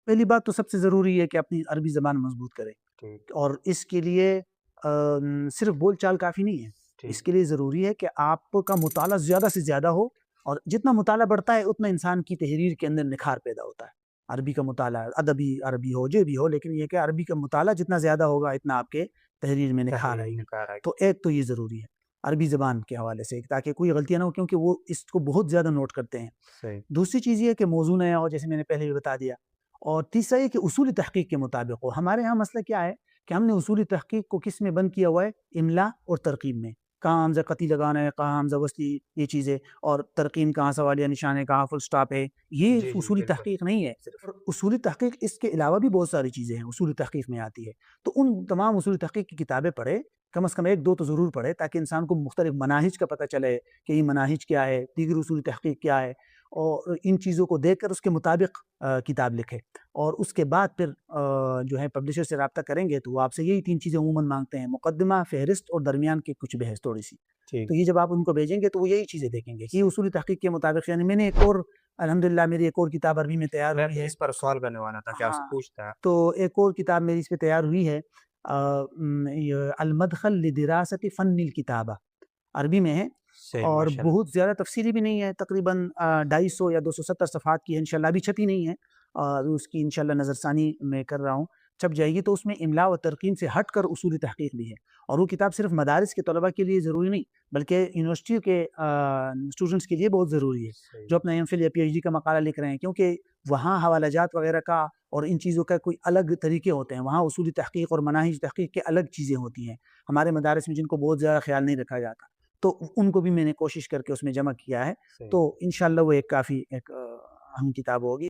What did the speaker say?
پہلی بات تو سب سے ضروری ہے کہ اپنی عربی زبان مضبوط کریں، اور اس کے لیے صرف بول چال کافی نہیں ہے، اس کے لیے ضروری ہے کہ آپ کا مطالعہ زیادہ سے زیادہ ہو، اور جتنا مطالعہ بڑھتا ہے اتنا انسان کی تحریر کے اندر نکھار پیدا ہوتا ہے۔ عربی کا مطالعہ، ادبی عربی ہو جو بھی ہو، لیکن یہ کہ عربی کا مطالعہ جتنا زیادہ ہوگا اتنا آپ کے تحریر میں نکھار آئے گی۔ تو ایک تو یہ ضروری ہے عربی زبان کے حوالے سے، تاکہ کوئی غلطیاں نہ ہو، کیونکہ وہ اس کو بہت زیادہ نوٹ کرتے ہیں۔ دوسری چیز یہ ہے کہ موضوع نیا ہو، جیسے میں نے پہلے بھی بتا دیا، اور تیسرا یہ کہ اصول تحقیق کے مطابق ہو۔ ہمارے ہاں مسئلہ کیا ہے کہ ہم نے اصول تحقیق کو کس میں بند کیا ہوا ہے؟ املا اور ترقیم میں، کہاں حمزہ قطعی لگانا ہے، کہاں حمزہ وصلی، یہ چیزیں، اور ترقیم کہاں سوالیہ نشان ہے، کہاں فل سٹاپ ہے، یہ اصول تحقیق نہیں ہے۔ صرف اصول تحقیق، اس کے علاوہ بھی بہت ساری چیزیں ہیں اصول تحقیق میں آتی ہے، تو ان تمام اصول تحقیق کی کتابیں پڑھے، کم از کم ایک دو تو ضرور پڑھے، تاکہ انسان کو مختلف مناہج کا پتہ چلے کہ یہ مناہج کیا ہے، دیگر اصول تحقیق کیا ہے، اور ان چیزوں کو دیکھ کر اس کے مطابق کتاب لکھے۔ اور اس کے بعد پھر جو ہے پبلشر سے رابطہ کریں گے تو وہ آپ سے یہی 3 چیزیں عموماً مانگتے ہیں: مقدمہ، فہرست، اور درمیان کے کچھ بحث تھوڑی سی۔ تو یہ جب آپ ان کو بھیجیں گے تو وہ یہی چیزیں دیکھیں گے کہ یہ اصول تحقیق کے مطابق، یعنی میں نے ایک اور، الحمدللہ میری ایک اور کتاب عربی میں تیار ہوئی ہے، اس پر سوال کرنے والا تھا کہ آپ سے پوچھتا ہے۔ تو ایک اور کتاب میری اس پہ تیار ہوئی ہے، المدخل لدراست فن الکتابہ، عربی میں ہے، اور بہت زیادہ تفصیلی بھی نہیں ہے، تقریباً 250 یا 270 صفحات کی ہے، انشاءاللہ ابھی چھپی نہیں ہے، اور اس کی انشاءاللہ نظر ثانی میں کر رہا ہوں، چھپ جائے گی۔ تو اس میں املا و ترقیم سے ہٹ کر اصول تحقیق بھی ہے، اور وہ کتاب صرف مدارس کے طلباء کے لیے ضروری نہیں بلکہ یونیورسٹی کے اسٹوڈنٹس کے لیے بہت ضروری ہے، جو اپنا ایم فل یا پی ایچ ڈی کا مقالہ لکھ رہے ہیں، کیونکہ وہاں حوالہ جات وغیرہ کا اور ان چیزوں کا کوئی الگ طریقے ہوتے ہیں، وہاں اصول تحقیق اور مناہج تحقیق کے الگ چیزیں ہوتی ہیں، ہمارے مدارس میں جن کو بہت زیادہ خیال نہیں رکھا جاتا، تو ان کو بھی میں نے کوشش کر کے اس میں جمع کیا ہے، تو انشاءاللہ وہ ایک کافی ایک اہم کتاب ہوگی۔